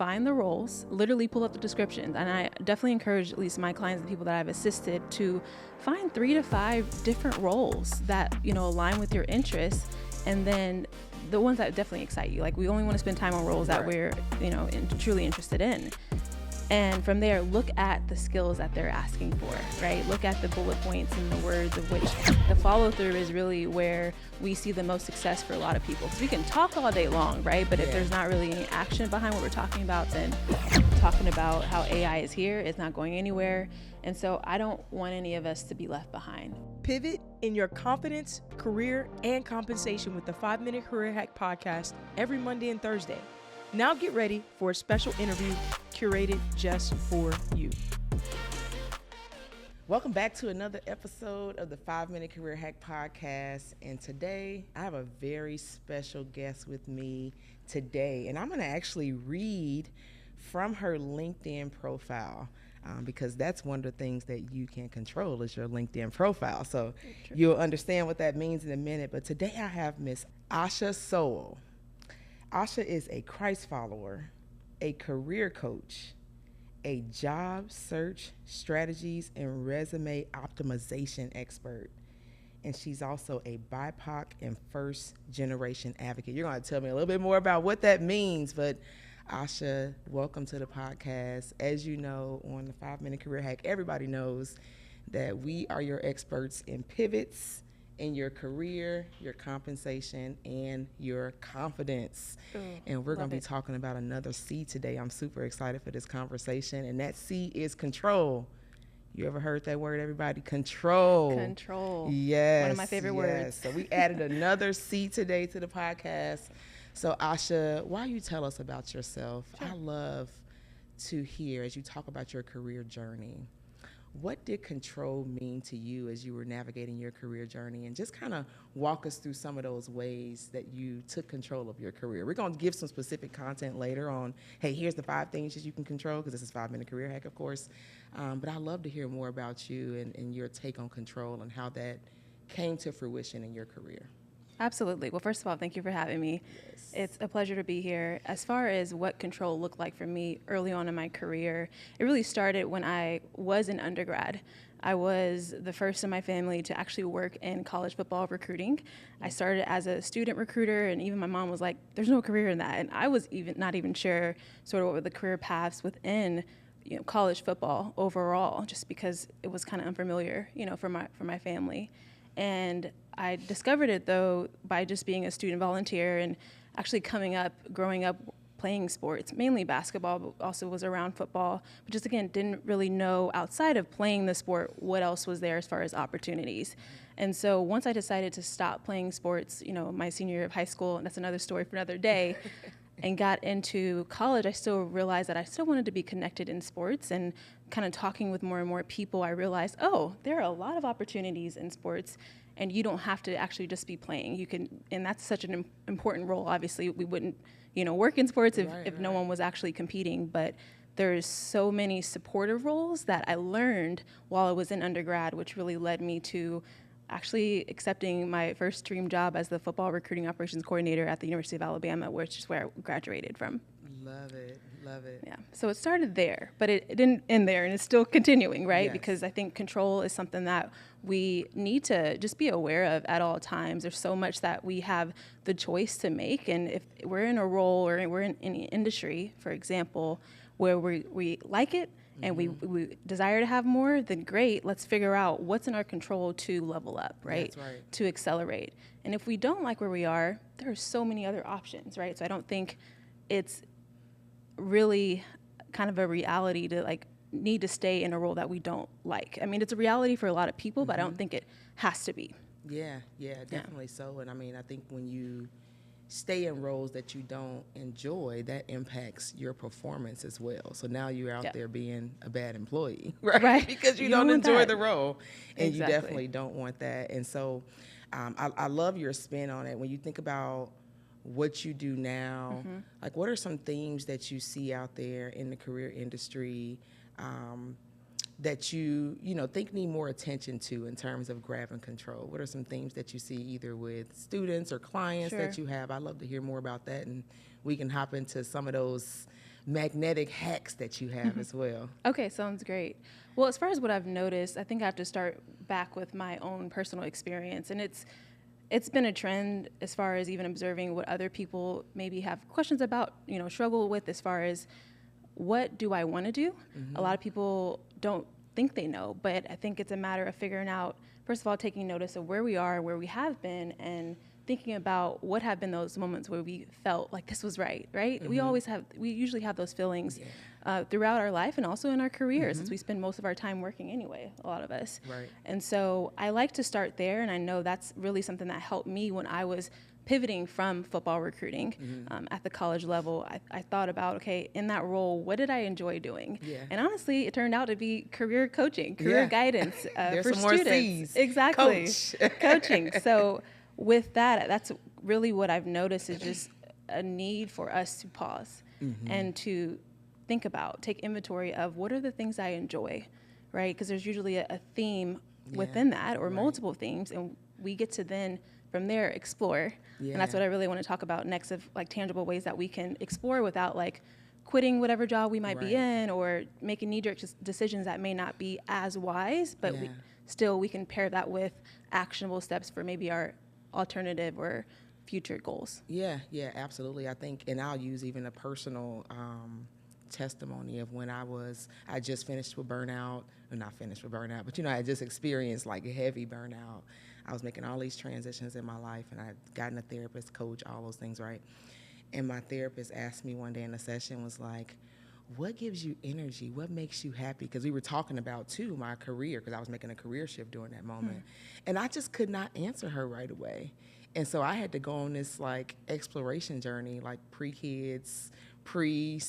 find the roles, literally pull up the descriptions. And I definitely encourage at least my clients and people that I've assisted to find 3 to 5 different roles that, align with your interests. And then the ones that definitely excite you. Like, we only want to spend time on roles that we're, truly interested in. And from there, look at the skills that they're asking for, right? Look at the bullet points and the words, of which the follow through is really where we see the most success for a lot of people. Because we can talk all day long, right? But if there's not really any action behind what we're talking about, then talking about how AI is here, it's not going anywhere. And so I don't want any of us to be left behind. Pivot in your confidence, career, and compensation with the 5-Minute Career Hack podcast every Monday and Thursday. Now get ready for a special interview curated just for you. Welcome back to another episode of the 5-Minute Career Hack podcast. And today I have a very special guest with me today. And I'm going to actually read from her LinkedIn profile. Because that's one of the things that you can control is your LinkedIn profile. So you'll understand what that means in a minute. But today I have Miss Asha Sowell. Asha is a Christ follower, a career coach, a job search strategies and resume optimization expert. And she's also a BIPOC and first generation advocate. You're going to tell me a little bit more about what that means, but Asha, welcome to the podcast. As you know, on the 5-Minute Career Hack, everybody knows that we are your experts in pivots in your career, your compensation, and your confidence. And we're going to be talking about another C today. I'm super excited for this conversation, and that C is control. You ever heard that word, everybody? Control. Control. Yes. One of my favorite words. So we added another C today to the podcast. So Asha, why don't you tell us about yourself? Sure. I love to hear, as you talk about your career journey, what did control mean to you as you were navigating your career journey? And just kind of walk us through some of those ways that you took control of your career. We're going to give some specific content later on, hey, here's the 5 things that you can control, because this is 5-Minute Career Hack, of course. But I'd love to hear more about you and your take on control and how that came to fruition in your career. Absolutely. Well, first of all, thank you for having me. Yes. It's a pleasure to be here. As far as what control looked like for me early on in my career, it really started when I was an undergrad. I was the first in my family to actually work in college football recruiting. I started as a student recruiter, and even my mom was like, there's no career in that. And I was not even sure sort of what were the career paths within college football overall, just because it was kind of unfamiliar, for my family. And I discovered it, though, by just being a student volunteer and actually growing up playing sports, mainly basketball, but also was around football. But just, again, didn't really know outside of playing the sport what else was there as far as opportunities. And so once I decided to stop playing sports, my senior year of high school, and that's another story for another day, and got into college, I still realized that I still wanted to be connected in sports. And kind of talking with more and more people, I realized, there are a lot of opportunities in sports, and you don't have to actually just be playing. You can, and that's such an important role. Obviously, we wouldn't, work in sports if no one was actually competing. But there's so many supportive roles that I learned while I was in undergrad, which really led me to actually accepting my first dream job as the football recruiting operations coordinator at the University of Alabama, which is where I graduated from. Love it. Yeah, so it started there, but it didn't end there, and it's still continuing, right? Yes. Because I think control is something that we need to just be aware of at all times. There's so much that we have the choice to make, and if we're in a role or we're in any industry, for example, where we like it, and we desire to have more, then great, let's figure out what's in our control to level up, right? That's right. To accelerate. And if we don't like where we are, there are so many other options, right? So I don't think it's really kind of a reality to need to stay in a role that we don't like. I mean, it's a reality for a lot of people, but I don't think it has to be. Yeah, definitely so. And I think when you stay in roles that you don't enjoy, that impacts your performance as well. So now you're out there being a bad employee, right? Because you don't enjoy the role, and you definitely don't want that. And so I love your spin on it. When you think about what you do now, what are some themes that you see out there in the career industry that you think need more attention to in terms of grabbing control? What are some themes that you see either with students or clients that you have? I'd love to hear more about that, and we can hop into some of those magnetic hacks that you have as well. Okay, sounds great. Well, as far as what I've noticed, I think I have to start back with my own personal experience. And it's been a trend as far as even observing what other people maybe have questions about, struggle with as far as what do I want to do? A lot of people don't think they know, but I think it's a matter of figuring out, first of all, taking notice of where we are, where we have been, and thinking about what have been those moments where we felt like this was right? We usually have those feelings throughout our life and also in our careers, since we spend most of our time working anyway, a lot of us. Right. And so I like to start there, and I know that's really something that helped me when I was pivoting from football recruiting at the college level. I thought about, okay, in that role, what did I enjoy doing? Yeah. And honestly, it turned out to be career coaching, career guidance There's for some students. More C's. Exactly. Coach. Coaching. So with that, that's really what I've noticed is just a need for us to pause and to think about, take inventory of what are the things I enjoy, right? Because there's usually a theme within that, or multiple themes, and we get to then from there explore. And that's what I really want to talk about next, of like tangible ways that we can explore without like quitting whatever job we might be in, or making knee-jerk decisions that may not be as wise, but we can pair that with actionable steps for maybe our alternative or future goals. Yeah, absolutely. I think, and I'll use even a personal testimony of when I just finished with burnout, or not finished with burnout, but I just experienced like a heavy burnout. I was making all these transitions in my life, and I had gotten a therapist, coach, all those things, right? And my therapist asked me one day in a session, was like, what gives you energy? What makes you happy? Because we were talking about, too, my career, because I was making a career shift during that moment. And I just could not answer her right away. And so I had to go on this, like, exploration journey, like pre-kids,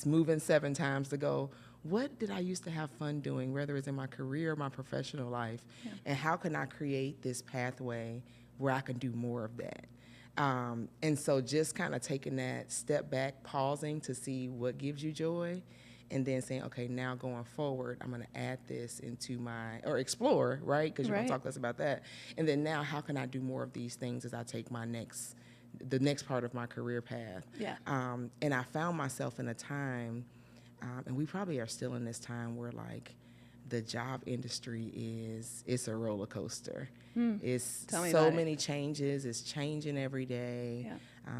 moving 7 times to go, what did I used to have fun doing, whether it's in my career or my professional life, and how can I create this pathway where I can do more of that? And so just kind of taking that step back, pausing to see what gives you joy, and then saying, okay, now going forward, I'm going to add this into or explore, right? Because you're going to talk to us about that. And then now, how can I do more of these things as I take the next part of my career path? And I found myself in a time, and we probably are still in this time where like the job industry it's a roller coaster. It's so many changes. It's changing every day.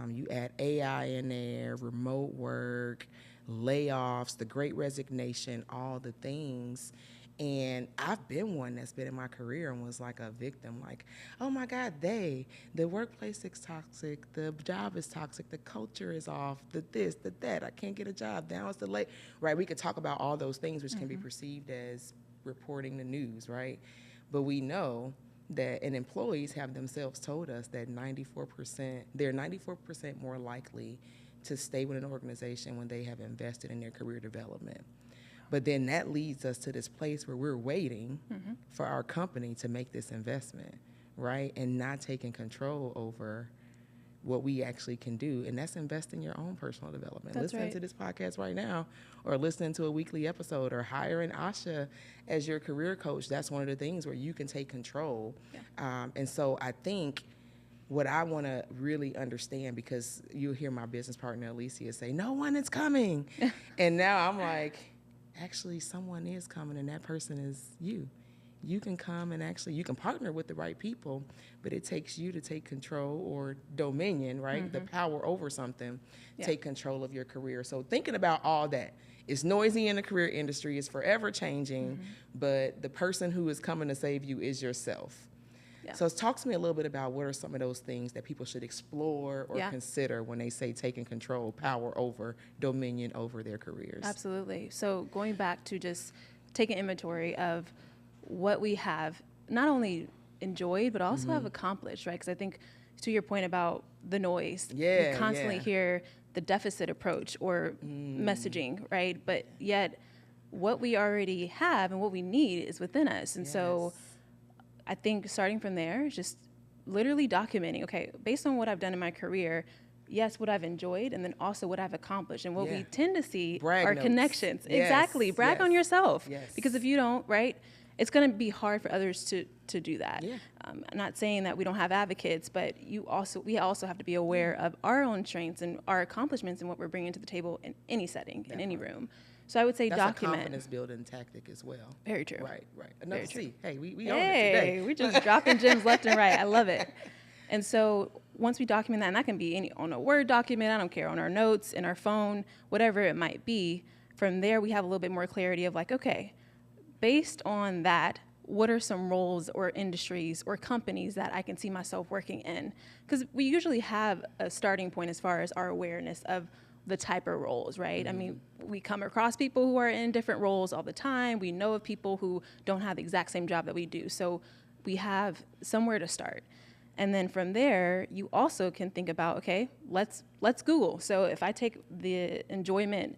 You add AI in there, remote work, layoffs, the great resignation, all the things. And I've been one that's been in my career and was like a victim, like, oh my God, the workplace is toxic, the job is toxic, the culture is off, the this, the that, I can't get a job, now it's the late, right? We could talk about all those things which can be perceived as reporting the news, right? But we know that, and employees have themselves told us that they're 94% more likely to stay with an organization when they have invested in their career development. But then that leads us to this place where we're waiting for our company to make this investment, right? And not taking control over what we actually can do. And that's invest in your own personal development. Listening to this podcast right now, or listening to a weekly episode, or hiring Asha as your career coach. That's one of the things where you can take control. And so I think what I want to really understand, because you'll hear my business partner, Alicia, say, no one is coming. And now I'm like, actually, someone is coming, and that person is you. You can come and actually, you can partner with the right people, but it takes you to take control or dominion, right? The power over something, take control of your career. So thinking about all that, it's noisy in the career industry, it's forever changing, but the person who is coming to save you is yourself. So talk to me a little bit about what are some of those things that people should explore or consider when they say taking control, power over, dominion over their careers. Absolutely. So going back to just taking inventory of what we have not only enjoyed, but also have accomplished, right? Because I think to your point about the noise, we constantly hear the deficit approach or messaging, right? But yet what we already have and what we need is within us. And so I think starting from there, just literally documenting, okay, based on what I've done in my career, yes, what I've enjoyed, and then also what I've accomplished. And what we tend to see are connections. Brag on yourself. Because if you don't, right? it's going to be hard for others to do that. Yeah. I'm not saying that we don't have advocates, but we also have to be aware of our own strengths and our accomplishments and what we're bringing to the table in any setting, in any room. So I would say That's document. a confidence building tactic as well. Very true. Right. Another Very C. Hey, we own it today. We just dropping gems left and right. I love it. And so once we document that, and that can be on a Word document, I don't care, on our notes, in our phone, whatever it might be, from there we have a little bit more clarity of like, okay, based on that, what are some roles or industries or companies that I can see myself working in? Because we usually have a starting point as far as our awareness of the type of roles, right? I mean, we come across people who are in different roles all the time. We know of people who don't have the exact same job that we do. So we have somewhere to start. And then from there, you also can think about, okay, let's Google. So if I take the enjoyment,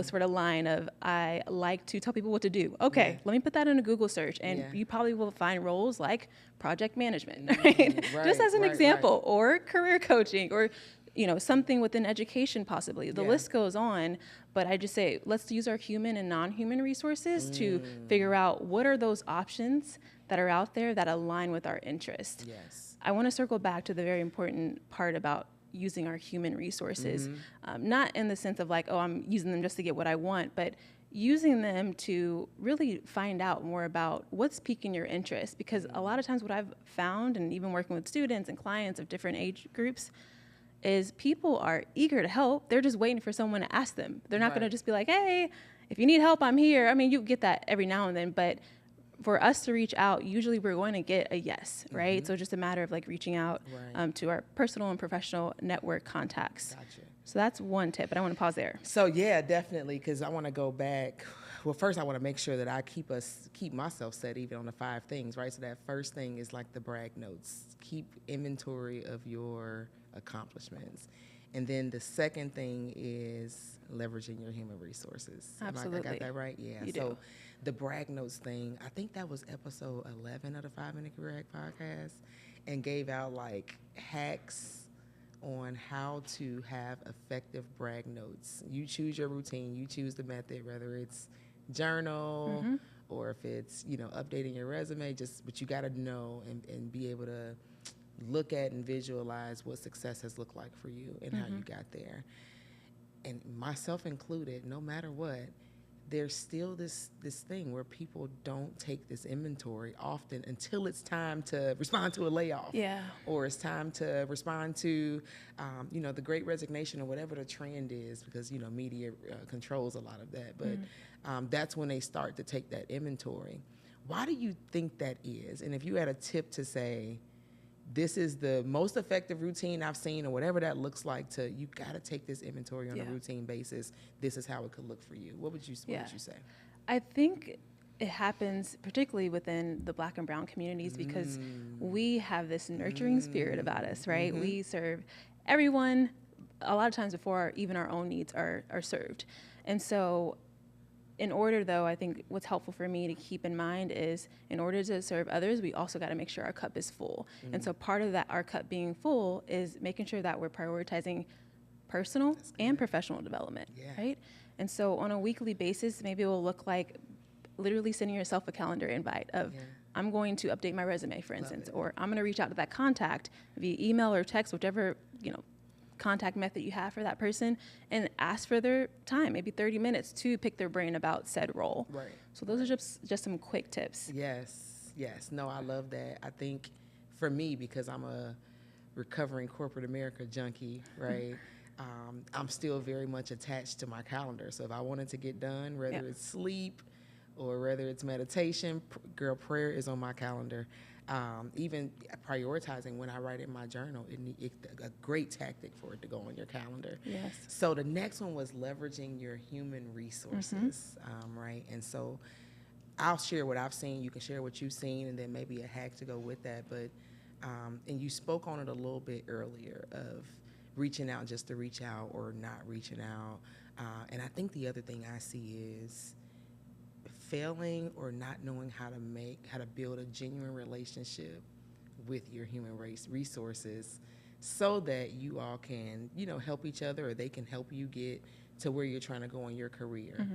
sort of line of I like to tell people what to do. Okay, let me put that in a Google search, and you probably will find roles like project management, right? Just as an example, or career coaching, or something within education possibly. The list goes on, but I just say let's use our human and non-human resources to figure out what are those options that are out there that align with our interest. Yes. I want to circle back to the very important part about using our human resources, not in the sense of like, oh, I'm using them just to get what I want, but using them to really find out more about what's piquing your interest. Because a lot of times what I've found, and even working with students and clients of different age groups, is people are eager to help. They're just waiting for someone to ask them. They're not going to just be like, hey, if you need help, I'm here. I mean, you get that every now and then, but for us to reach out, usually we're going to get a yes, right? So just a matter of like reaching out to our personal and professional network contacts. Gotcha. So that's one tip, but I want to pause there. So yeah, definitely, because I want to go back. Well, first I want to make sure that I keep myself set even on the 5 things, right? So that first thing is like the brag notes. Keep inventory of your accomplishments. And then the second thing is leveraging your human resources. Absolutely. I got that right? Yeah. You so do. the brag notes thing, I think that was episode 11 of the 5 Minute Career Hack Podcast, and gave out like hacks on how to have effective brag notes. You choose your routine, you choose the method, whether it's journal or if it's, updating your resume, but you got to know and be able to look at and visualize what success has looked like for you and how you got there. And myself included, no matter what, there's still this thing where people don't take this inventory often until it's time to respond to a layoff. Yeah. Or it's time to respond to, the great resignation or whatever the trend is, because, media controls a lot of that. But that's when they start to take that inventory. Why do you think that is? And if you had a tip to say, this is the most effective routine I've seen, or whatever that looks like, you got to take this inventory on a routine basis. This is how it could look for you. What would you say? I think it happens particularly within the Black and brown communities because we have this nurturing spirit about us, right? We serve everyone a lot of times before even our own needs are served. And so in order, though, I think what's helpful for me to keep in mind is in order to serve others, we also got to make sure our cup is full. And so part of that, our cup being full, is making sure that we're prioritizing personal and professional development, right? And so on a weekly basis, maybe it will look like literally sending yourself a calendar invite of, I'm going to update my resume, for instance, or I'm going to reach out to that contact via email or text, whichever, contact method you have for that person, and ask for their time, maybe 30 minutes to pick their brain about said role. Right. So those are just some quick tips. Yes. No, I love that. I think for me, because I'm a recovering corporate America junkie, right? I'm still very much attached to my calendar. So if I wanted to get done, whether it's sleep or whether it's meditation, prayer is on my calendar. Even prioritizing when I write in my journal, it's a great tactic for it to go on your calendar. Yes. So the next one was leveraging your human resources, right? And so I'll share what I've seen. You can share what you've seen, and then maybe a hack to go with that. But and you spoke on it a little bit earlier of reaching out just to reach out or not reaching out. And I think the other thing I see is failing or not knowing how to build a genuine relationship with your human resources so that you all can, help each other, or they can help you get to where you're trying to go in your career.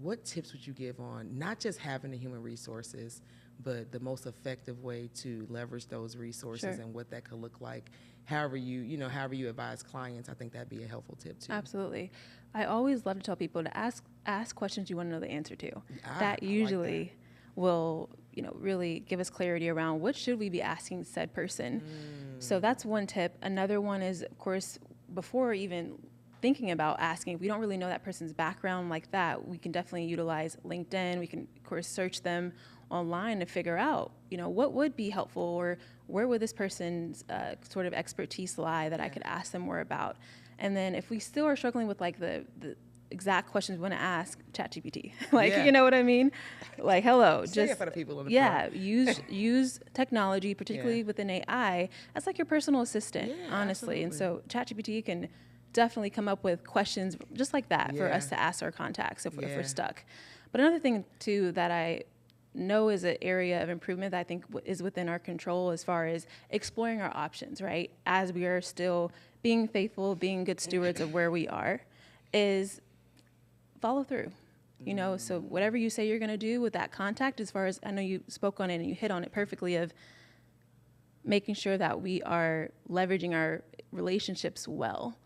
What tips would you give on not just having the human resources, but the most effective way to leverage those resources and what that could look like? However you advise clients, I think that'd be a helpful tip too. Absolutely. I always love to tell people to ask questions you want to know the answer to. That usually will, really give us clarity around what should we be asking said person. So that's one tip. Another one is, of course, before even thinking about asking, if we don't really know that person's background like that, we can definitely utilize LinkedIn. We can, of course, search them online to figure out, what would be helpful, or where would this person's sort of expertise lie that I could ask them more about. And then if we still are struggling with like the exact questions we want to ask, ChatGPT, you know what I mean? Like, hello, just for the people in the front. use technology, particularly within AI, as like your personal assistant, honestly. Absolutely. And so ChatGPT can definitely come up with questions just like that for us to ask our contacts if we're stuck. But another thing too that I know is an area of improvement that I think is within our control as far as exploring our options, right? As we are still being faithful, being good stewards of where we are, is follow through. So whatever you say you're going to do with that contact, as far as I know you spoke on it and you hit on it perfectly, of making sure that we are leveraging our relationships well.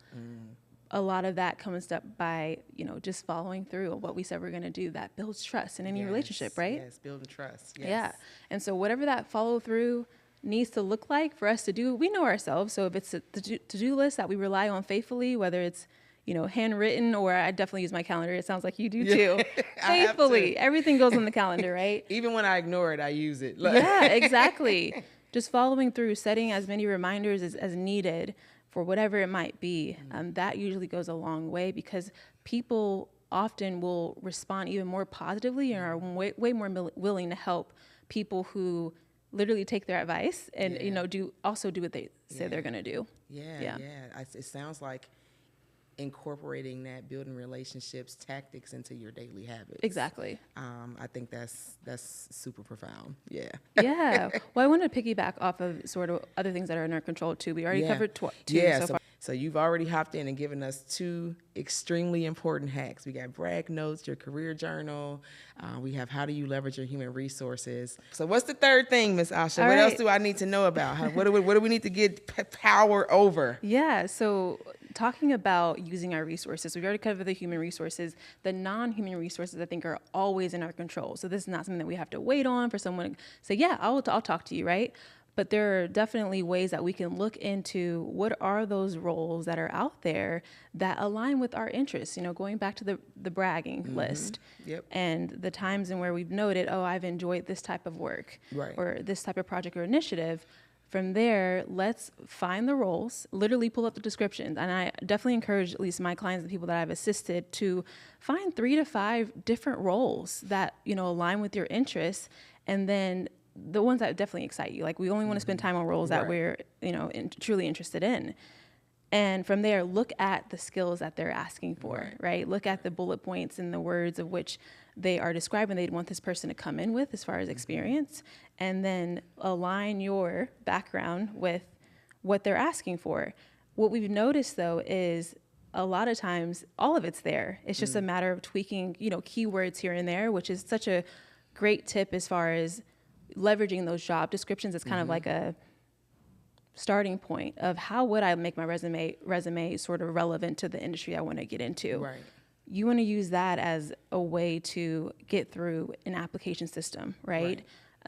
A lot of that comes up by, just following through on what we said we're going to do. That builds trust in any relationship, right? Yes, building trust. Yes. Yeah. And so whatever that follow through needs to look like for us to do, we know ourselves. So if it's a to-do list that we rely on faithfully, whether it's, handwritten, or I definitely use my calendar. It sounds like you do too. Faithfully. Everything goes on the calendar, right? Even when I ignore it, I use it. Yeah, exactly. Just following through, setting as many reminders as needed for whatever it might be. That usually goes a long way, because people often will respond even more positively and are way more willing to help people who literally take their advice and, do what they say they're going to do. Yeah. It sounds like incorporating that building relationships tactics into your daily habits. Exactly. I think that's super profound. Yeah. Yeah. Well, I want to piggyback off of sort of other things that are in our control too. We already covered two so far. So you've already hopped in and given us two extremely important hacks. We got brag notes, your career journal. We have how do you leverage your human resources. So what's the third thing, Miss Asha? What else do I need to know about? What do we need to get power over? Yeah. So talking about using our resources, we've already covered the human resources. The non-human resources, I think, are always in our control. So this is not something that we have to wait on for someone to say, yeah, I'll talk to you, right? But there are definitely ways that we can look into what are those roles that are out there that align with our interests, going back to the bragging list. Yep. And the times in where we've noted, I've enjoyed this type of work or this type of project or initiative. From there, let's find the roles, literally pull up the descriptions. And I definitely encourage at least my clients, the people that I've assisted, to find 3 to 5 different roles that, align with your interests. And then the ones that definitely excite you. Like, we only want to spend time on roles that we're, truly interested in. And from there, look at the skills that they're asking for, right? Look at the bullet points and the words of which they are describing they'd want this person to come in with as far as experience, and then align your background with what they're asking for. What we've noticed, though, is a lot of times all of it's there. It's just a matter of tweaking, keywords here and there, which is such a great tip as far as leveraging those job descriptions. It's kind of like a starting point of how would I make my resume sort of relevant to the industry I want to get into. Right. You want to use that as a way to get through an application system, right?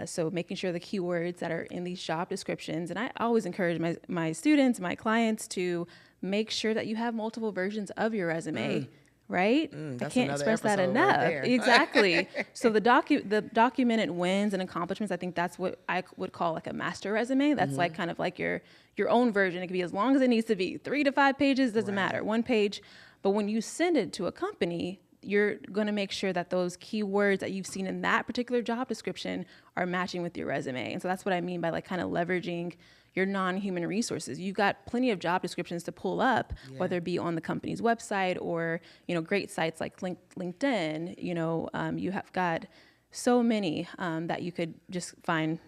So making sure the keywords that are in these job descriptions, and I always encourage my students, my clients, to make sure that you have multiple versions of your resume. Right? I can't express that enough. Right. Exactly. So the documented wins and accomplishments, I think that's what I would call like a master resume. That's like kind of like your own version. It can be as long as it needs to be. 3 to 5 pages, doesn't matter. 1 page. But when you send it to a company, you're going to make sure that those keywords that you've seen in that particular job description are matching with your resume. And so that's what I mean by like kind of leveraging your non-human resources. You've got plenty of job descriptions to pull up, whether it be on the company's website or, great sites like LinkedIn. You have got so many that you could just find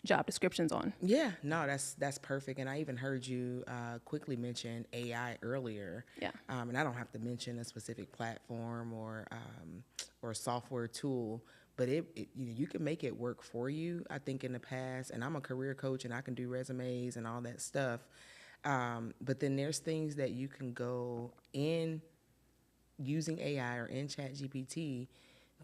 job descriptions on. Yeah, no, that's perfect. And I even heard you quickly mention AI earlier. Yeah. And I don't have to mention a specific platform or software tool, but you can make it work for you. I think in the past, and I'm a career coach and I can do resumes and all that stuff. But then there's things that you can go in using AI or in ChatGPT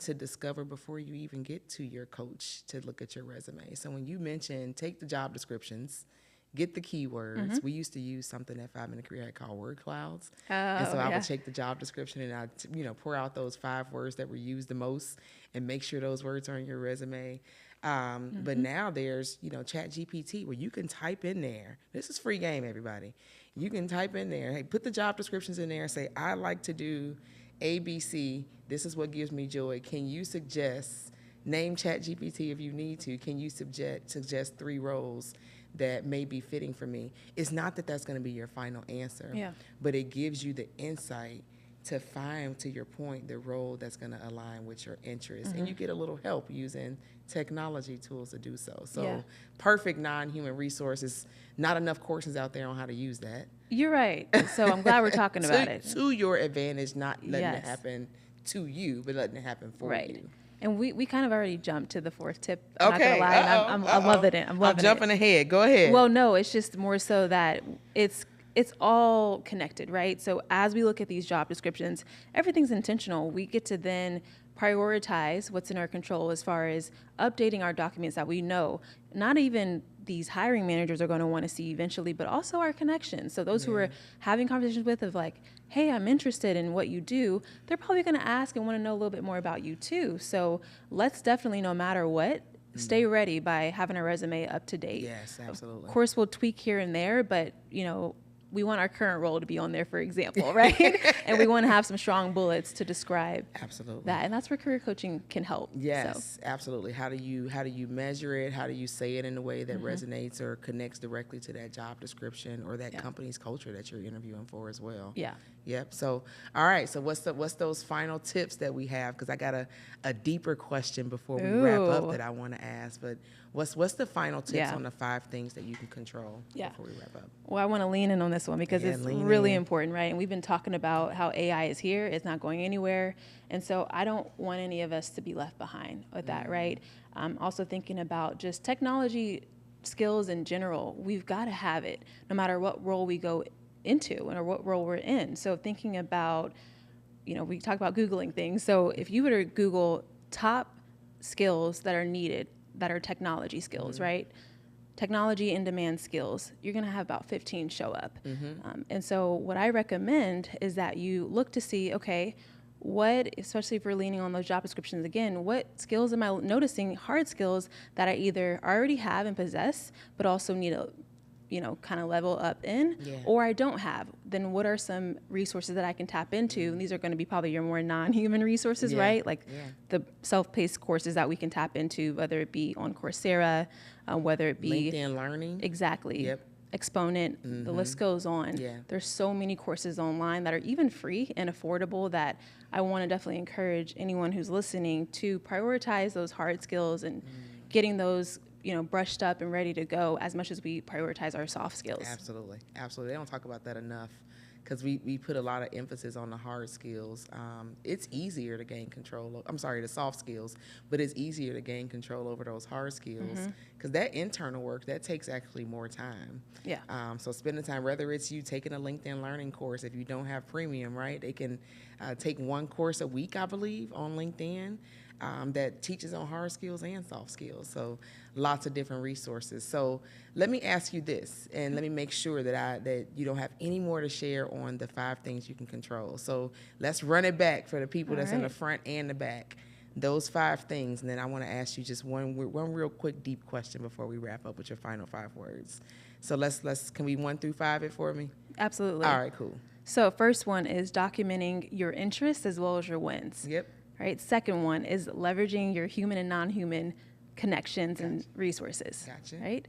to discover before you even get to your coach to look at your resume. So when you mention, take the job descriptions, get the keywords. We used to use something at 5 Minute Career Hack called word clouds. And so I would take the job description and I'd pour out those 5 words that were used the most and make sure those words are in your resume. But now there's, ChatGPT where you can type in there. This is free game, everybody. You can type in there, hey, put the job descriptions in there and say, I like to do ABC. This is what gives me joy. Can you suggest, name ChatGPT if you need to, can you suggest 3 roles that may be fitting for me? It's not that that's going to be your final answer, but it gives you the insight to find, to your point, the role that's going to align with your interests. And you get a little help using technology tools to do so. So perfect non-human resources. Not enough courses out there on how to use that. You're right. So I'm glad we're talking about it. To your advantage, not letting it happen to you, but letting it happen for you. And we kind of already jumped to the 4th tip. I'm not gonna lie, and I'm loving it. I'm jumping ahead. Go ahead. Well, no, it's just more so that it's all connected, right? So as we look at these job descriptions, everything's intentional. We get to then prioritize what's in our control as far as updating our documents that we know not even these hiring managers are going to want to see eventually, but also our connections. So those who we're having conversations with of like, hey, I'm interested in what you do, they're probably going to ask and want to know a little bit more about you too. So let's definitely, no matter what, stay ready by having our resume up to date. Yes, absolutely. Of course, we'll tweak here and there, but we want our current role to be on there, for example, right? And we want to have some strong bullets to describe that. And that's where career coaching can help. Yes, absolutely. How do you measure it? How do you say it in a way that resonates or connects directly to that job description or that company's culture that you're interviewing for as well? Yeah. Yep. So, all right. So what's those final tips that we have? Because I got a deeper question before we wrap up that I want to ask. But what's the final tips on the 5 things that you can control before we wrap up? Well, I want to lean in on this one because it's really important, right? And we've been talking about how AI is here. It's not going anywhere. And so I don't want any of us to be left behind with that, right? I'm also thinking about just technology skills in general. We've got to have it no matter what role we go into or what role we're in. So thinking about, we talk about Googling things. So if you were to Google top skills that are needed, that are technology skills, right? Technology in demand skills, you're going to have about 15 show up. And so what I recommend is that you look to see, okay, especially if we're leaning on those job descriptions again, what skills am I noticing, hard skills that I either already have and possess, but also need to kind of level up in, or I don't have, then what are some resources that I can tap into? And these are going to be probably your more non-human resources, right? Like the self-paced courses that we can tap into, whether it be on Coursera, whether it be LinkedIn Learning. Exactly. Exponent, the list goes on. There's so many courses online that are even free and affordable that I want to definitely encourage anyone who's listening to prioritize those hard skills and getting those brushed up and ready to go as much as we prioritize our soft skills. Absolutely. They don't talk about that enough because we put a lot of emphasis on the hard skills. It's easier to gain control. The soft skills, but it's easier to gain control over those hard skills because that internal work, that takes actually more time. So spend the time, whether it's you taking a LinkedIn Learning course, if you don't have premium, right? They can take 1 course a week, I believe, on LinkedIn. That teaches on hard skills and soft skills. So lots of different resources. So let me ask you this, and let me make sure that you don't have any more to share on the 5 things you can control. So let's run it back for the people that's in the front and the back. Those 5 things, and then I want to ask you just one real quick deep question before we wrap up with your final 5 words. So can we 1 through 5 it for me? Absolutely. All right, cool. So first one is documenting your interests as well as your wins. Right. Second one is leveraging your human and non-human connections and resources. Right.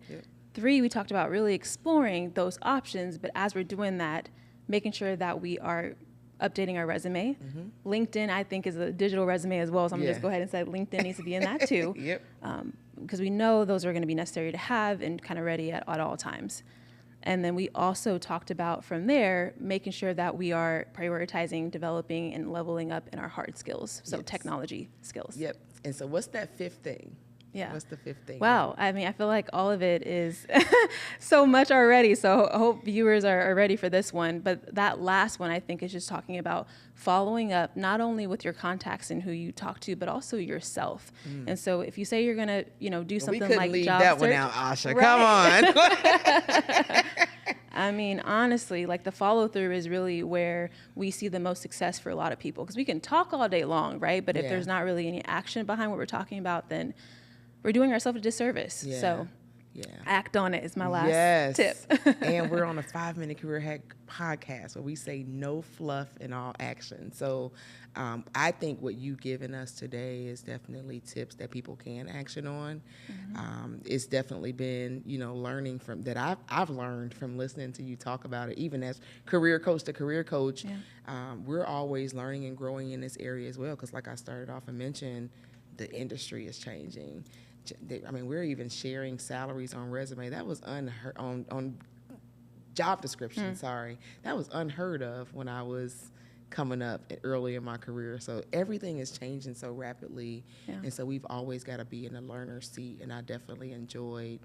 3, we talked about really exploring those options, but as we're doing that, making sure that we are updating our resume. LinkedIn, I think, is a digital resume as well, so I'm gonna just go ahead and say LinkedIn needs to be in that too. because we know those are going to be necessary to have and kind of ready at all times. And then we also talked about from there, making sure that we are prioritizing, developing, and leveling up in our hard skills, so technology skills. Yep. And so what's that fifth thing? Yeah. What's the fifth thing? Wow. I mean, I feel like all of it is so much already. So I hope viewers are ready for this one. But that last one, I think, is just talking about following up, not only with your contacts and who you talk to, but also yourself. And so if you say you're going to, do something like job search. We couldn't leave that one out, Asha. Come on. I mean, honestly, like the follow through is really where we see the most success for a lot of people, because we can talk all day long, right? But if there's not really any action behind what we're talking about, then we're doing ourselves a disservice. So act on it is my last tip. And we're on a 5-minute career hack podcast where we say no fluff and all action. So I think what you've given us today is definitely tips that people can action on. It's definitely been, learning from that I've learned from listening to you talk about it, even as career coach to career coach. We're always learning and growing in this area as well, because like I started off and mentioned, the industry is changing. I mean, we're even sharing salaries on resume. That was unheard on job description. Sorry, that was unheard of when I was coming up early in my career. So everything is changing so rapidly, and so we've always got to be in the learner's seat. And I definitely enjoyed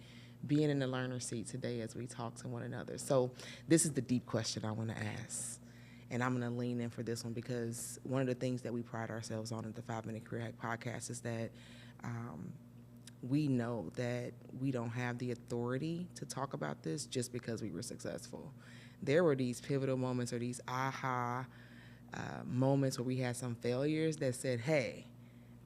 being in the learner's seat today as we talk to one another. So this is the deep question I want to ask. And I'm going to lean in for this one, because one of the things that we pride ourselves on at the 5-Minute Career Hack Podcast is that we know that we don't have the authority to talk about this just because we were successful. There were these pivotal moments or these aha moments where we had some failures that said, hey,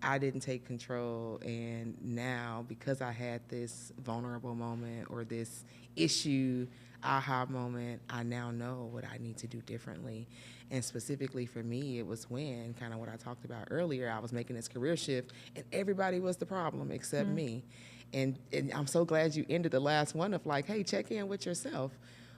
I didn't take control, and now because I had this vulnerable moment or this issue aha moment, I now know what I need to do differently. And specifically for me, it was when, kind of what I talked about earlier, I was making this career shift and everybody was the problem except me. And I'm so glad you ended the last one of like, hey, check in with yourself.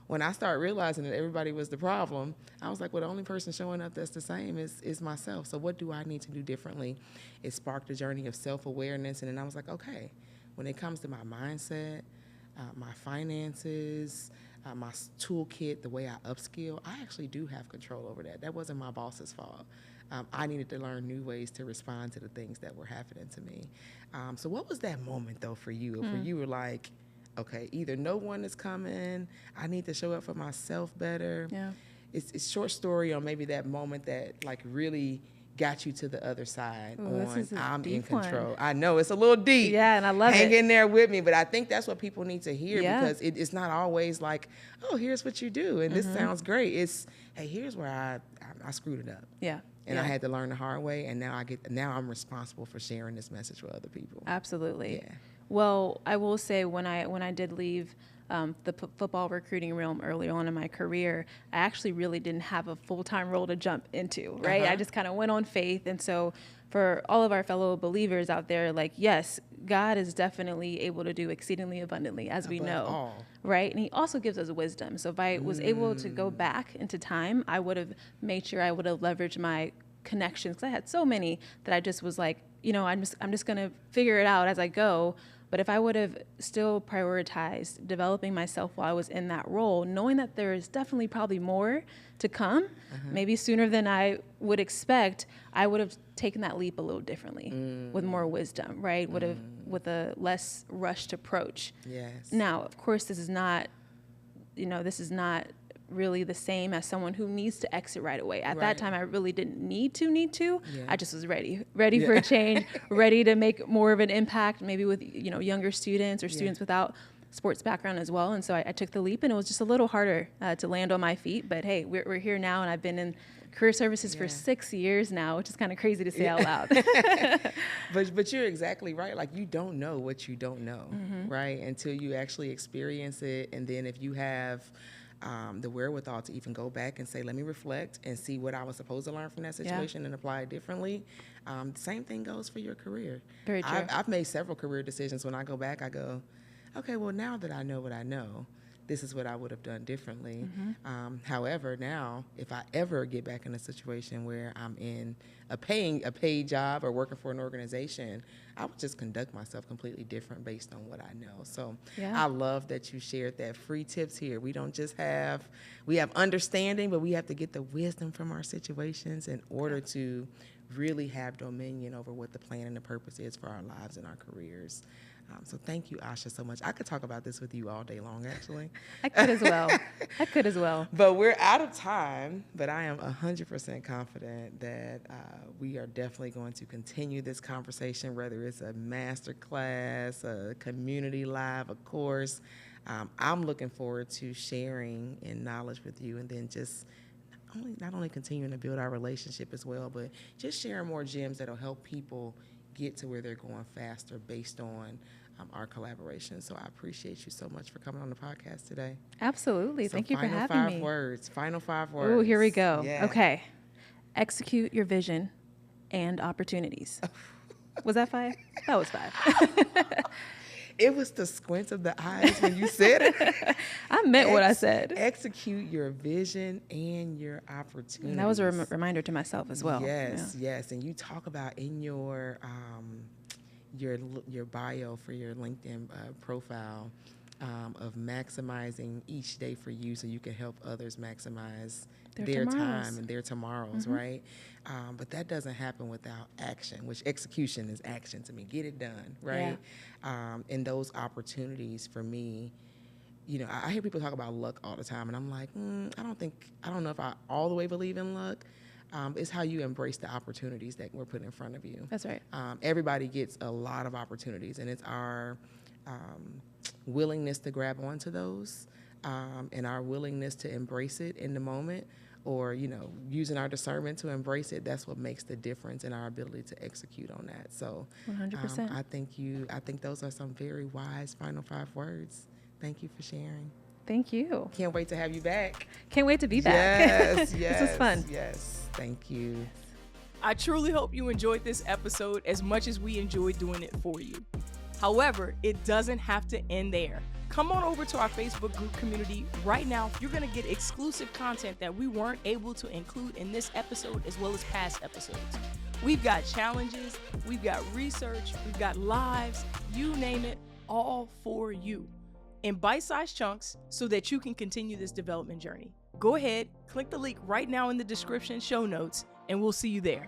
When I started realizing that everybody was the problem, I was like, well, the only person showing up that's the same is myself. So what do I need to do differently? It sparked a journey of self-awareness. And then I was like, okay, when it comes to my mindset, my finances, my toolkit, the way I upskill, I actually do have control over that. That wasn't my boss's fault. I needed to learn new ways to respond to the things that were happening to me. So what was that moment, though, for you? Where you were like, okay, either no one is coming, I need to show up for myself better. Yeah. It's short story on maybe that moment that like really got you to the other side. I'm in control. One. I know it's a little deep. Yeah, and I love it. Hang in there with me, but I think that's what people need to hear, because it's not always like, oh, here's what you do, and this sounds great. It's, hey, here's where I screwed it up. Yeah. And I had to learn the hard way, and now I'm responsible for sharing this message with other people. Absolutely. Yeah. Well, I will say when I did leave the football recruiting realm early on in my career, I actually really didn't have a full-time role to jump into, right? I just kind of went on faith. And so for all of our fellow believers out there, like, yes, God is definitely able to do exceedingly abundantly, as we know, right? And he also gives us wisdom. So if I was able to go back into time, I would have made sure I would have leveraged my connections, because I had so many that I just was like, I'm just going to figure it out as I go. But if I would have still prioritized developing myself while I was in that role, knowing that there is definitely probably more to come, maybe sooner than I would expect, I would have taken that leap a little differently with more wisdom, right? With a less rushed approach. Yes. Now, of course, this is not really the same as someone who needs to exit right away. At that time, I really didn't need to. Yeah. I just was ready for a change, ready to make more of an impact, maybe with younger students or students without sports background as well. And so I took the leap, and it was just a little harder to land on my feet. But hey, we're here now, and I've been in career services for 6 years now, which is kind of crazy to say out loud. But you're exactly right. Like, you don't know what you don't know, right? Until you actually experience it. And then if you have the wherewithal to even go back and say, let me reflect and see what I was supposed to learn from that situation and apply it differently. The same thing goes for your career. Very true. I've made several career decisions. When I go back, I go, okay, well, now that I know what I know, this is what I would have done differently. However, now if I ever get back in a situation where I'm in a paid job or working for an organization, I would just conduct myself completely different based on what I know. So I love that you shared that. Free tips here. We don't just we have understanding, but we have to get the wisdom from our situations in order to really have dominion over what the plan and the purpose is for our lives and our careers. So thank you, Asha, so much. I could talk about this with you all day long, actually. I could as well. But we're out of time, but I am 100% confident that we are definitely going to continue this conversation, whether it's a master class, a community live, a course. I'm looking forward to sharing in knowledge with you, and then just not only continuing to build our relationship as well, but just sharing more gems that'll help people get to where they're going faster based on our collaboration. So I appreciate you so much for coming on the podcast today. Absolutely. So Thank you for having me. Final five words. Oh, here we go. Yeah. Okay. Execute your vision and opportunities. Was that 5? That was 5. It was the squint of the eyes when you said it. I meant what I said. Execute your vision and your opportunities. And that was a reminder to myself as well. Yes, yes. And you talk about in your bio for your LinkedIn profile of maximizing each day for you so you can help others maximize their time and their tomorrows, right? But that doesn't happen without action, which execution is action to me. Get it done, right? And those opportunities for me, you know, I hear people talk about luck all the time, and I'm like, I don't know if I all the way believe in luck. It's how you embrace the opportunities that we're putting in front of you. That's right. Everybody gets a lot of opportunities, and it's our willingness to grab onto those and our willingness to embrace it in the moment, or, you know, using our discernment to embrace it. That's what makes the difference in our ability to execute on that. So 100%. I think those are some very wise final 5 words. Thank you for sharing. Thank you. Can't wait to have you back. Can't wait to be back. Yes, This was fun. Yes, thank you. I truly hope you enjoyed this episode as much as we enjoyed doing it for you. However, it doesn't have to end there. Come on over to our Facebook group community right now. You're going to get exclusive content that we weren't able to include in this episode as well as past episodes. We've got challenges, we've got research, we've got lives, you name it, all for you in bite-sized chunks so that you can continue this development journey. Go ahead, click the link right now in the description show notes, and we'll see you there.